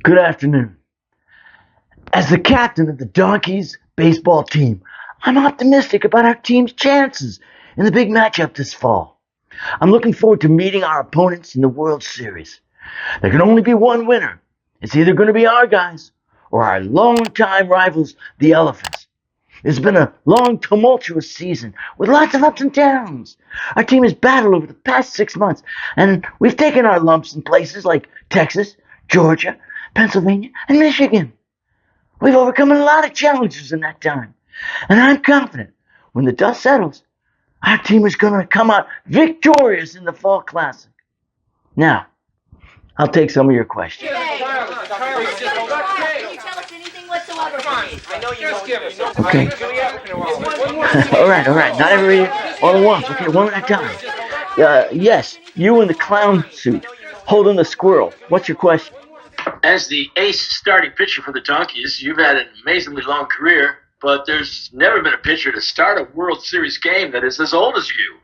Good afternoon. As the captain of the Donkeys baseball team, I'm optimistic about our team's chances in the big matchup this fall. I'm looking forward to meeting our opponents in the World Series. There can only be one winner. It's either going to be our guys or our longtime rivals, the Elephants. It's been a long, tumultuous season with lots of ups and downs. Our team has battled over the past 6 months, and we've taken our lumps in places like Texas, Georgia, Pennsylvania, and Michigan. We've overcome a lot of challenges in that time, and I'm confident when the dust settles, our team is going to come out victorious in the Fall Classic. Now, I'll take some of your questions. Okay. all right. Not everybody all at once. Okay, one at a time. Yes, you in the clown suit, holding the squirrel. What's your question? As the ace starting pitcher for the Donkeys, you've had an amazingly long career, but there's never been a pitcher to start a World Series game that is as old as you.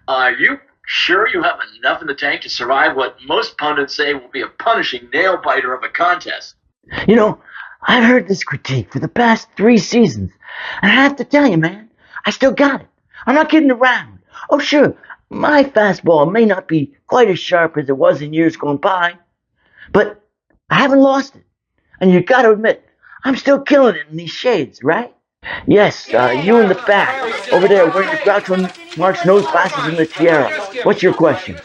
Are you sure you have enough in the tank to survive what most pundits say will be a punishing nail-biter of a contest? You know, I've heard this critique for the past 3 seasons, and I have to tell you, man, I still got it. I'm not kidding around. Oh, sure, my fastball may not be quite as sharp as it was in years gone by, but I haven't lost it. And you got to admit, I'm still killing it in these shades, right? Yes, you in the back, over there wearing the Groucho Marx nose glasses and the tiara. What's your question?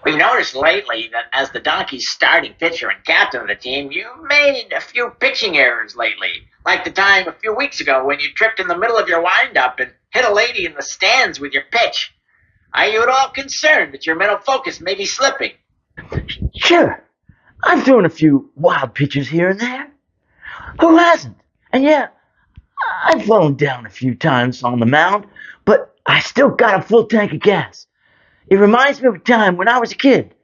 We've noticed lately that as the Donkeys' starting pitcher and captain of the team, you made a few pitching errors lately. Like the time a few weeks ago when you tripped in the middle of your windup and hit a lady in the stands with your pitch. Are you at all concerned that your mental focus may be slipping? Sure. I've thrown a few wild pitches here and there. Who hasn't? And yeah, I've fallen down a few times on the mound, but I still got a full tank of gas. It reminds me of a time when I was a kid.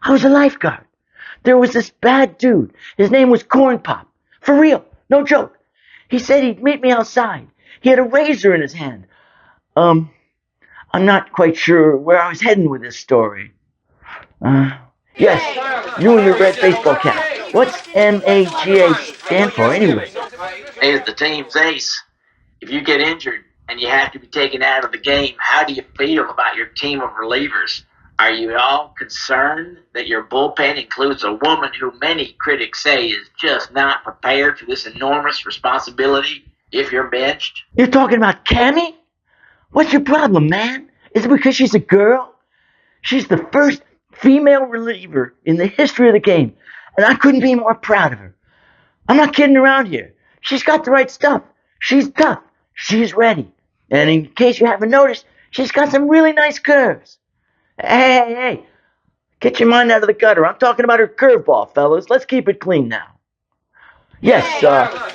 I was a lifeguard. There was this bad dude. His name was Corn Pop. For real, no joke. He said he'd meet me outside. He had a razor in his hand. I'm not quite sure where I was heading with this story. Yes, you and your red baseball cap. What's MAGA stand for anyway? As the team's ace, if you get injured and you have to be taken out of the game, how do you feel about your team of relievers? Are you at all concerned that your bullpen includes a woman who many critics say is just not prepared for this enormous responsibility if you're benched? You're talking about Cammy? What's your problem, man? Is it because she's a girl? She's the first female reliever in the history of the game, and I couldn't be more proud of her. I'm not kidding around here. She's got the right stuff. She's tough. She's ready. And in case you haven't noticed, she's got some really nice curves. Hey. Get your mind out of the gutter. I'm talking about her curveball, fellas. Let's keep it clean now. Yes,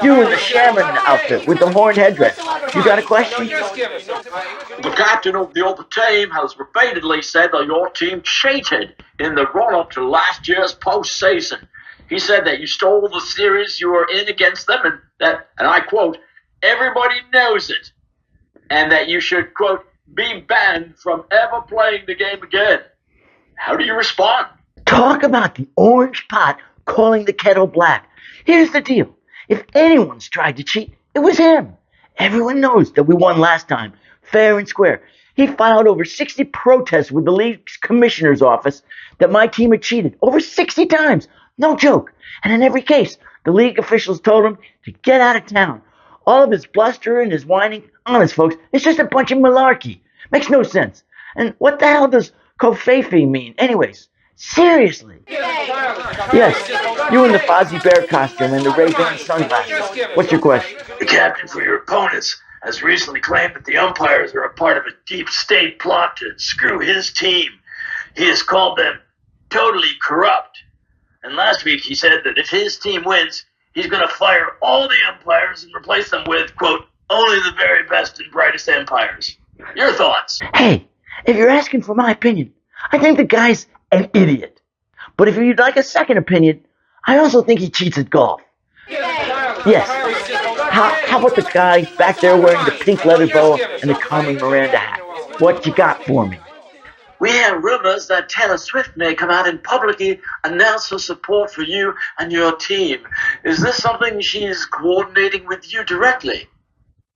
you in the shaman outfit with the horned headdress. You got a question? The captain of the other team has repeatedly said that your team cheated in the run-up to last year's postseason. He said that you stole the series you were in against them, and that, and I quote, everybody knows it, and that you should, quote, be banned from ever playing the game again. How do you respond? Talk about the orange pot calling the kettle black. Here's the deal. If anyone's tried to cheat, it was him. Everyone knows that we won last time, fair and square. He filed over 60 protests with the league's commissioner's office that my team had cheated over 60 times. No joke. And in every case, the league officials told him to get out of town. All of his bluster and his whining, honest folks, it's just a bunch of malarkey. Makes no sense. And what the hell does kofefe mean anyways? Seriously. Yes, you in the Fozzie Bear costume and the Ray-Ban sunglasses. What's your question? The captain for your opponents has recently claimed that the umpires are a part of a deep state plot to screw his team. He has called them totally corrupt. And last week he said that if his team wins, he's going to fire all the umpires and replace them with, quote, only the very best and brightest umpires. Your thoughts? Hey, if you're asking for my opinion, I think the guy's an idiot. But if you'd like a second opinion, I also think he cheats at golf. Yes. How about the guy back there wearing the pink leather boa and the Carmen Miranda hat? What you got for me? We hear rumors that Taylor Swift may come out and publicly announce her support for you and your team. Is this something she's coordinating with you directly?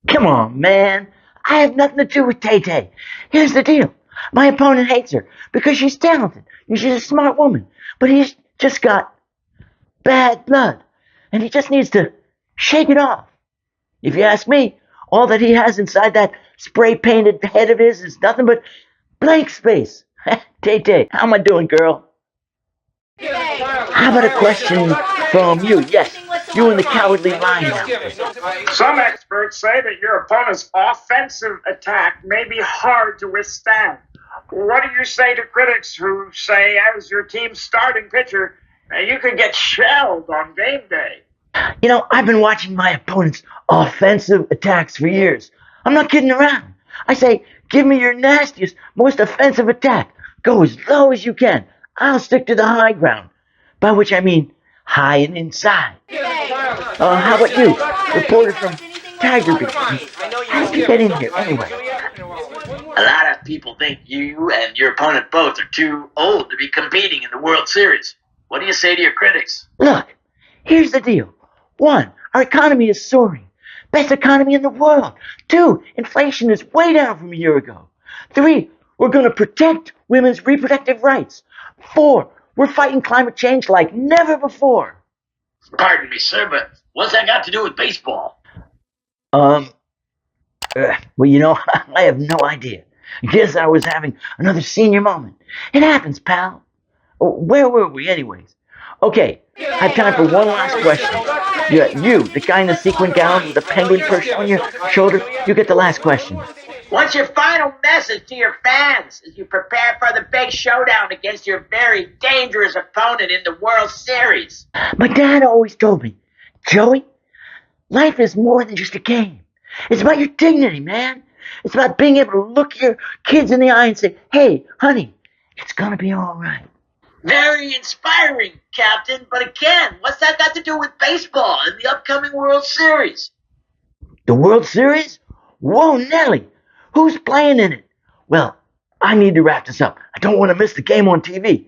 Come on, man. I have nothing to do with Tay-Tay. Here's the deal. My opponent hates her because she's talented and she's a smart woman. But he's just got bad blood. And he just needs to shake it off. If you ask me, all that he has inside that spray-painted head of his is nothing but blank space. Tay-Tay, how am I doing, girl? How about a question from you? Yes, you and the Cowardly Lion outfit. Some experts say that your opponent's offensive attack may be hard to withstand. What do you say to critics who say, as your team's starting pitcher, you could get shelled on game day? You know, I've been watching my opponent's offensive attacks for years. I'm not kidding around. I say, give me your nastiest, most offensive attack. Go as low as you can. I'll stick to the high ground. By which I mean high and inside. How about you, reporter from Tiger Beat? How did you get in here anyway? A lot of people think you and your opponent both are too old to be competing in the World Series. What do you say to your critics? Look, here's the deal. 1, our economy is soaring. Best economy in the world. 2, inflation is way down from a year ago. 3, we're going to protect women's reproductive rights. 4, we're fighting climate change like never before. Pardon me, sir, but what's that got to do with baseball? Well, you know, I have no idea. Guess I was having another senior moment. It happens, pal. Where were we, anyways? Okay, I have time for one last question. You, the guy in the sequin gown with the penguin perched on your shoulder, you get the last question. What's your final message to your fans as you prepare for the big showdown against your very dangerous opponent in the World Series? My dad always told me, Joey, life is more than just a game. It's about your dignity, man. It's about being able to look your kids in the eye and say, hey, honey, it's gonna be all right. Very inspiring, Captain. But again, what's that got to do with baseball and the upcoming World Series? The World Series? Whoa, Nelly. Who's playing in it? Well, I need to wrap this up. I don't want to miss the game on TV.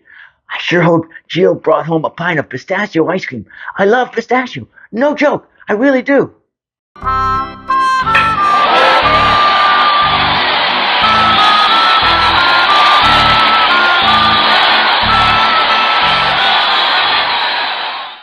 I sure hope Jill brought home a pint of pistachio ice cream. I love pistachio. No joke. I really do.